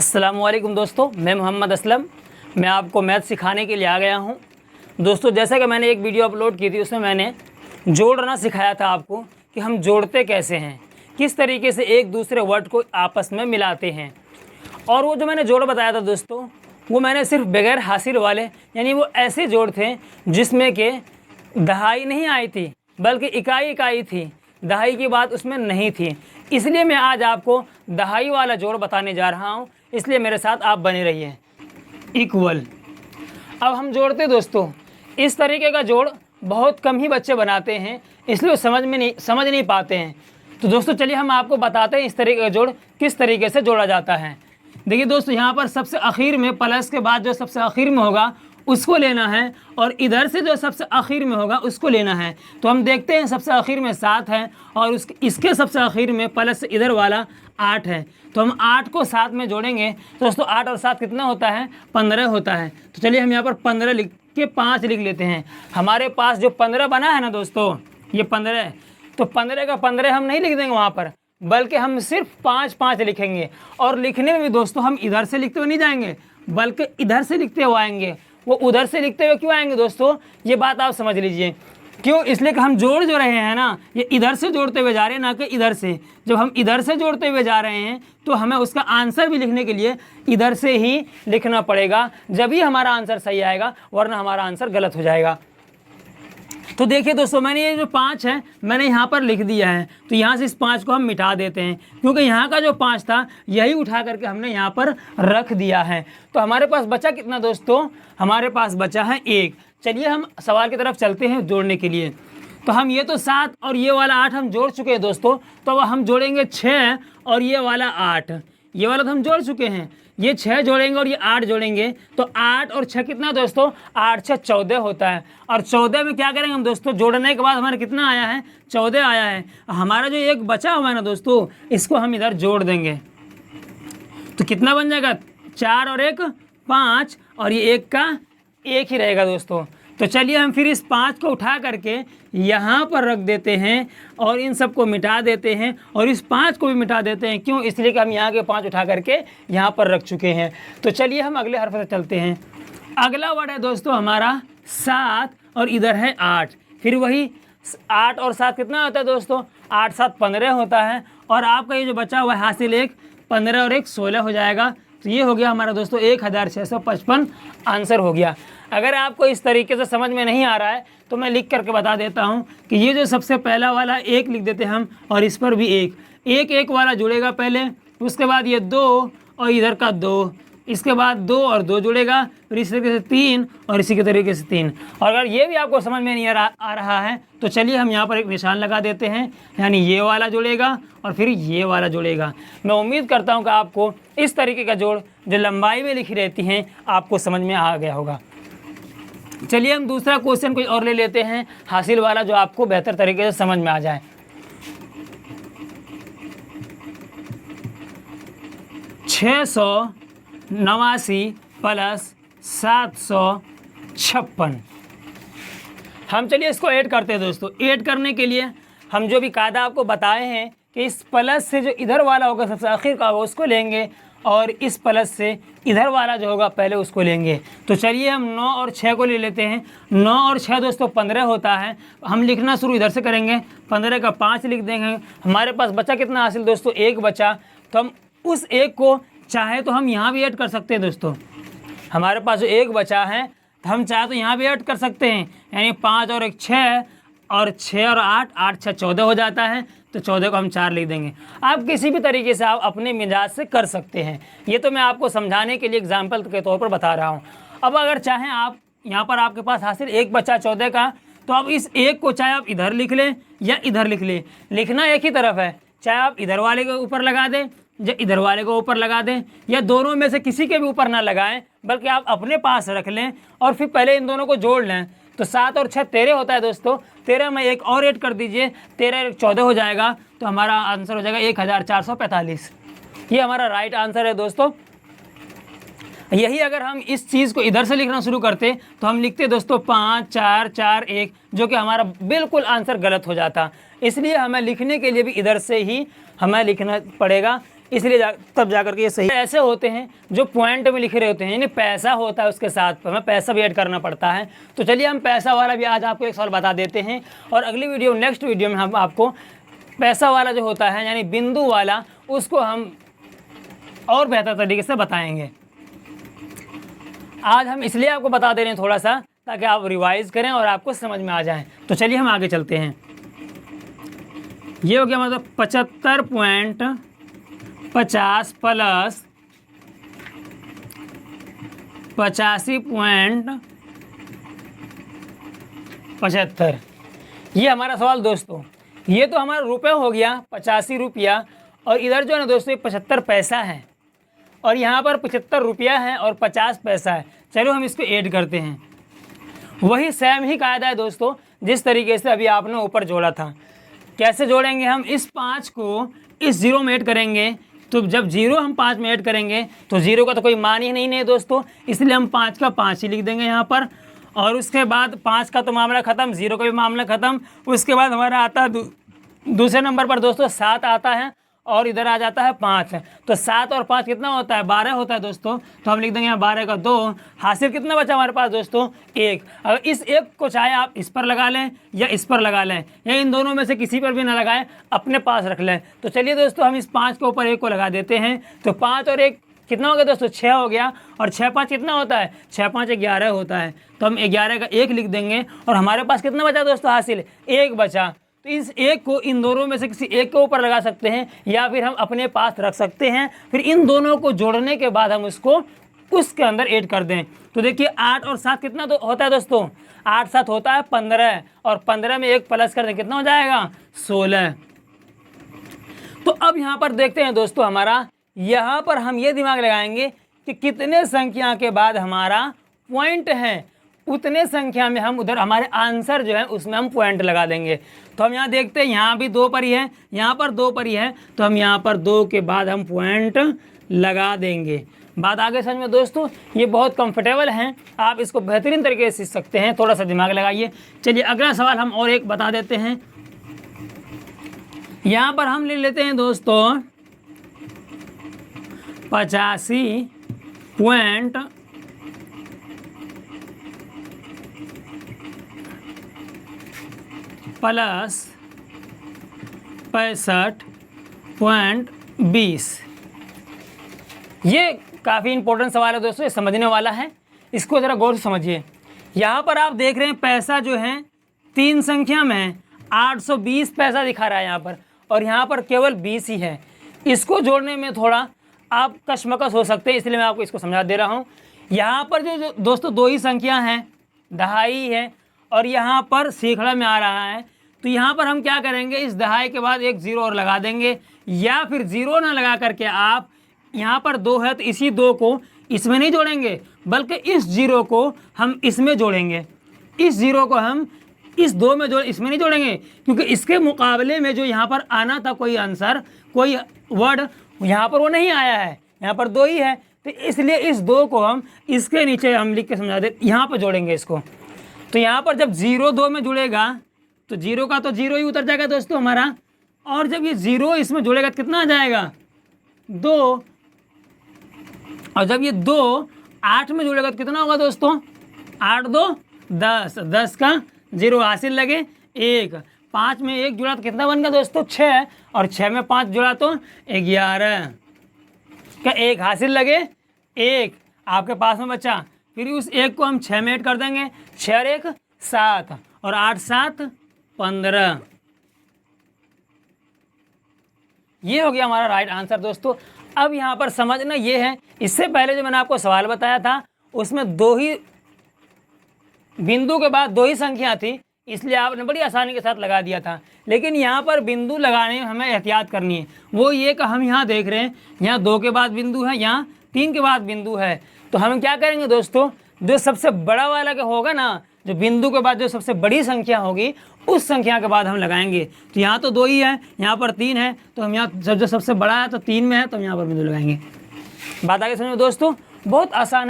अस्सलामुअलैकुम दोस्तों, मैं मोहम्मद असलम। मैं आपको मैथ सिखाने के लिए आ गया हूं। दोस्तों, जैसा कि मैंने एक वीडियो अपलोड की थी, उसमें मैंने जोड़ना सिखाया था आपको कि हम जोड़ते कैसे हैं, किस तरीके से एक दूसरे वर्ड को आपस में मिलाते हैं। और वो जो मैंने जोड़ बताया था दोस्तों, वो मैंने सिर्फ बगैर हासिल वाले, यानी वो ऐसे जोड़ थे जिसमें कि दहाई नहीं आई थी बल्कि इकाई इकाई थी, दहाई की बात उसमें नहीं थी। इसलिए मैं आज आपको दहाई वाला जोड़ बताने जा रहा हूँ, इसलिए मेरे साथ आप बने रहिए। इक्वल। अब हम जोड़ते दोस्तों, इस तरीके का जोड़ बहुत कम ही बच्चे बनाते हैं, इसलिए वो समझ नहीं पाते हैं। तो दोस्तों चलिए हम आपको बताते हैं इस तरीके का जोड़ किस तरीके से जोड़ा जाता है। देखिए दोस्तों, यहाँ पर सबसे आखिर में प्लस के बाद जो सबसे आखिर में होगा उसको लेना है, और इधर से जो सबसे आखिर में होगा उसको लेना है। तो हम देखते हैं सबसे आखिर में 7 है और इसके सबसे आखिर में प्लस इधर वाला 8 है। तो हम 8 को 7 में जोड़ेंगे तो दोस्तों 8 और 7 कितना होता है? 15 होता है। तो चलिए हम यहाँ पर 15 लिख के 5 लिख लेते हैं। हमारे पास जो 15 बना है ना दोस्तों, ये 15 है। तो 15 का 15 हम नहीं लिख देंगे वहाँ पर, बल्कि हम सिर्फ 5 लिखेंगे। और लिखने में भी दोस्तों हम इधर से लिखते हुए नहीं जाएंगे, बल्कि इधर से लिखते हुए आएंगे। वो उधर से लिखते हुए क्यों आएंगे दोस्तों, ये बात आप समझ लीजिए। क्यों? इसलिए कि हम जोड़ जो रहे हैं ना, ये इधर से जोड़ते हुए जा रहे हैं, ना कि इधर से। जब हम इधर से जोड़ते हुए जा रहे हैं तो हमें उसका आंसर भी लिखने के लिए इधर से ही लिखना पड़ेगा, जब ही हमारा आंसर सही आएगा, वरना हमारा आंसर गलत हो जाएगा। तो देखिए दोस्तों, मैंने ये जो 5 है मैंने यहाँ पर लिख दिया है। तो यहाँ से इस 5 को हम मिटा देते हैं, क्योंकि यहाँ का जो 5 था यही उठा करके हमने यहाँ पर रख दिया है। तो हमारे पास बचा कितना दोस्तों? हमारे पास बचा है 1। चलिए हम सवाल की तरफ चलते हैं जोड़ने के लिए। तो हम ये तो 7 और ये वाला 8 हम जोड़ चुके हैं दोस्तों। तो अब हम जोड़ेंगे 6 और ये वाला 8। ये वाला तो हम जोड़ चुके हैं, ये 6 जोड़ेंगे और ये 8 जोड़ेंगे। तो 8 और 6 कितना दोस्तों? 8 6 14 होता है। और 14 में क्या करेंगे हम दोस्तों? जोड़ने के बाद हमारा कितना आया है? 14 आया है। हमारा जो एक बचा हुआ है ना दोस्तों, इसको हम इधर जोड़ देंगे। तो कितना बन जाएगा? 4 और 1 5, और ये 1 का 1 ही रहेगा दोस्तों। तो चलिए हम फिर इस 5 को उठा करके यहाँ पर रख देते हैं और इन सब को मिटा देते हैं, और इस 5 को भी मिटा देते हैं। क्यों? इसलिए कि हम यहाँ के 5 उठा करके यहाँ पर रख चुके हैं। तो चलिए हम अगले हर्फ से चलते हैं। अगला वर्ड है दोस्तों हमारा 7 और इधर है 8। फिर वही 8 और 7 कितना होता है दोस्तों? 8 7 15 होता है। और आपका ये जो बचा हुआ है हासिल 1, 15 और 1 16 हो जाएगा। तो ये हो गया हमारा दोस्तों 1655 आंसर हो गया। अगर आपको इस तरीके से समझ में नहीं आ रहा है तो मैं लिख करके बता देता हूँ कि ये जो सबसे पहला वाला 1 लिख देते हैं हम, और इस पर भी 1 वाला जुड़ेगा पहले, उसके बाद ये 2 और इधर का 2, इसके बाद 2 और 2 जुड़ेगा, फिर इस तरीके से 3 और इसी के तरीके से 3। और अगर ये भी आपको समझ में नहीं आ रहा है तो चलिए हम यहाँ पर एक निशान लगा देते हैं, यानी ये वाला जुड़ेगा और फिर ये वाला जुड़ेगा। मैं उम्मीद करता हूँ कि आपको इस तरीके का जोड़ जो लंबाई में लिखी रहती हैं आपको समझ में आ गया होगा। चलिए हम दूसरा क्वेश्चन कोई और ले लेते हैं, हासिल वाला, जो आपको बेहतर तरीके से समझ में आ जाए। 689 प्लस 756। हम चलिए इसको ऐड करते हैं दोस्तों। ऐड करने के लिए हम जो भी कायदा आपको बताए हैं कि इस प्लस से जो इधर वाला होगा सबसे आखिर का होगा उसको लेंगे, और इस प्लस से इधर वाला जो होगा पहले उसको लेंगे। तो चलिए हम 9 और 6 को ले लेते हैं। 9 और 6 दोस्तों 15 होता है। हम लिखना शुरू इधर से करेंगे, 15 का 5 लिख देंगे। हमारे पास बचा कितना हासिल दोस्तों? 1 बचा। तो हम उस 1 को चाहे तो हम यहाँ भी ऐड कर सकते हैं दोस्तों। हमारे पास जो 1 बचा है तो हम चाहे तो यहाँ भी ऐड कर सकते हैं, यानी 5 और 1 6, और 6 और 8 8 6 14 हो जाता है। तो 14 को हम 4 लिख देंगे। आप किसी भी तरीके से आप अपने मिजाज से कर सकते हैं। ये तो मैं आपको समझाने के लिए एग्जाम्पल के तौर पर बता रहा हूँ। अब अगर चाहें आप, यहाँ पर आपके पास हासिल 1 बचा 14 का, तो अब इस 1 को चाहे आप इधर लिख लें या इधर लिख लें, लिखना एक ही तरफ है। चाहे आप इधर वाले के ऊपर लगा दें या इधर वाले को ऊपर लगा दें, या दोनों में से किसी के भी ऊपर ना लगाएं, बल्कि आप अपने पास रख लें और फिर पहले इन दोनों को जोड़ लें। तो 7 और 6 13 होता है दोस्तों। 13 में 1 और ऐड कर दीजिए, 13 और 14 हो जाएगा। तो हमारा आंसर हो जाएगा 1445। ये हमारा राइट आंसर है दोस्तों। यही अगर हम इस चीज़ को इधर से लिखना शुरू करते तो हम लिखते दोस्तों 5 4 4 1, जो कि हमारा बिल्कुल आंसर गलत हो जाता। इसलिए हमें लिखने के लिए भी इधर से ही हमें लिखना पड़ेगा। इसलिए तब जा करके ये सही। ऐसे होते हैं जो पॉइंट में लिखे रहे होते हैं, यानी पैसा होता है उसके साथ हमें पैसा भी ऐड करना पड़ता है। तो चलिए हम पैसा वाला भी आज आपको एक सवाल बता देते हैं, और अगली वीडियो नेक्स्ट वीडियो में हम आपको पैसा वाला जो होता है यानी बिंदु वाला, उसको हम और बेहतर तरीके से बताएंगे। आज हम इसलिए आपको बता दे रहे हैं थोड़ा सा, ताकि आप रिवाइज करें और आपको समझ में आ जाए। तो चलिए हम आगे चलते हैं। ये हो गया मतलब 75.50 प्लस 85.75। ये हमारा सवाल दोस्तों। ये तो हमारा रुपये हो गया 85 रुपया, और इधर जो है ना दोस्तों 75 पैसा है, और यहाँ पर 75 रुपया है और 50 पैसा है। चलो हम इसको ऐड करते हैं। वही सेम ही कायदा है दोस्तों, जिस तरीके से अभी आपने ऊपर जोड़ा था। कैसे जोड़ेंगे हम? इस 5 को इस 0 में ऐड करेंगे, तो जब 0 हम 5 में ऐड करेंगे तो 0 का तो कोई मान ही नहीं है दोस्तों, इसलिए हम 5 का 5 ही लिख देंगे यहाँ पर। और उसके बाद 5 का तो मामला ख़त्म, 0 का भी मामला ख़त्म। उसके बाद हमारा आता है दूसरे नंबर पर दोस्तों 7 आता है, और इधर आ जाता है 5। तो 7 और 5 कितना होता है? 12 होता है दोस्तों। तो हम लिख देंगे यहाँ 12 का 2। हासिल कितना बचा हमारे पास दोस्तों? 1। अगर इस 1 को चाहे आप इस पर लगा लें या इस पर लगा लें, या इन दोनों में से किसी पर भी ना लगाएं, अपने पास रख लें। तो चलिए दोस्तों हम इस 5 के ऊपर 1 को लगा देते हैं। तो 5 और 1 कितना हो गया दोस्तों? 6 हो गया। और 6 5 कितना होता है? 6 5 11 होता है। तो हम 11 का 1 लिख देंगे, और हमारे पास कितना बचा दोस्तों? हासिल 1 बचा। तो इस 1 को इन दोनों में से किसी एक के ऊपर लगा सकते हैं, या फिर हम अपने पास रख सकते हैं। फिर इन दोनों को जोड़ने के बाद हम उसको उसके अंदर ऐड कर दें। तो देखिए 8 और 7 कितना होता है दोस्तों? 8 7 होता है 15, और 15 में 1 प्लस कर दें, कितना हो जाएगा? 16। तो अब यहाँ पर देखते हैं दोस्तों, हमारा यहाँ पर हम ये दिमाग लगाएंगे कि कितने संख्या के बाद हमारा पॉइंट है, उतने संख्या में हम उधर हमारे आंसर जो है उसमें हम पॉइंट लगा देंगे। तो हम यहाँ देखते हैं, यहाँ भी 2 पर ही है, यहाँ पर 2 पर ही है, तो हम यहाँ पर 2 के बाद हम पॉइंट लगा देंगे। बात आगे समझ में दोस्तों, ये बहुत कंफर्टेबल हैं, आप इसको बेहतरीन तरीके से सीख सकते हैं। थोड़ा सा दिमाग लगाइए। चलिए अगला सवाल हम और एक बता देते हैं। यहाँ पर हम ले लेते हैं दोस्तों 85.50 प्लस 65.20। ये काफ़ी इंपॉर्टेंट सवाल है दोस्तों, ये समझने वाला है। इसको ज़रा गौर से समझिए। यहाँ पर आप देख रहे हैं पैसा जो है 3 संख्या में है, 820 पैसा दिखा रहा है यहाँ पर, और यहाँ पर केवल 20 ही है। इसको जोड़ने में थोड़ा आप कशमकश हो सकते हैं, इसलिए मैं आपको इसको समझा दे रहा हूँ। यहाँ पर जो दोस्तों 2 ही संख्या हैं, दहाई है, और यहाँ पर सैकड़ा में आ रहा है। तो यहाँ पर हम क्या करेंगे? इस दहाई के बाद एक 0 और लगा देंगे, या फिर 0 ना लगा करके आप यहाँ पर 2 है तो इसी 2 को इसमें नहीं जोड़ेंगे, बल्कि इस 0 को हम इसमें जोड़ेंगे। इस 0 को हम इस 2 में इसमें नहीं जोड़ेंगे, क्योंकि इसके मुकाबले में जो यहाँ पर आना था कोई आंसर, कोई वर्ड, यहाँ पर वो नहीं आया है, यहाँ पर 2 ही है। तो इसलिए इस 2 को हम इसके नीचे हम लिख के समझा दे, यहाँ पर जोड़ेंगे इसको। तो यहाँ पर जब 0 2 में जुड़ेगा तो 0 का तो 0 ही उतर जाएगा दोस्तों हमारा, और जब ये 0 इसमें जुड़ेगा तो कितना आ जाएगा? 2। और जब ये 2 8 में जुड़ेगा तो कितना होगा दोस्तों? 8 2 10, 10 का 0 हासिल लगे 1। 5 में 1 जुड़ा तो कितना बन गया दोस्तों? 6, और 6 में 5 जुड़ा तो 11 का 1 हासिल लगे 1 आपके पास में बचा। फिर उस 1 को हम 6 में ऐड कर देंगे, 6 और 1 7, और 8 7 15। ये हो गया हमारा राइट आंसर दोस्तों। अब यहाँ पर समझना ये है, इससे पहले जो मैंने आपको सवाल बताया था उसमें 2 ही बिंदु के बाद 2 ही संख्या थी, इसलिए आपने बड़ी आसानी के साथ लगा दिया था। लेकिन यहाँ पर बिंदु लगाने में हमें एहतियात करनी है। वो ये कि हम यहाँ देख रहे हैं, यहाँ 2 के बाद बिंदु है, यहाँ 3 के बाद बिंदु है। तो हम क्या करेंगे दोस्तों, जो सबसे बड़ा वाला का होगा ना, जो बिंदु के बाद जो सबसे बड़ी संख्या होगी उस संख्या के बाद हम लगाएंगे। तो यहाँ तो 2 ही है, यहाँ पर 3 है, तो हम यहाँ जो सबसे बड़ा है तो 3 में है, तो हम यहाँ पर बिंदु लगाएंगे। बात आगे समझो दोस्तों, बहुत आसान है।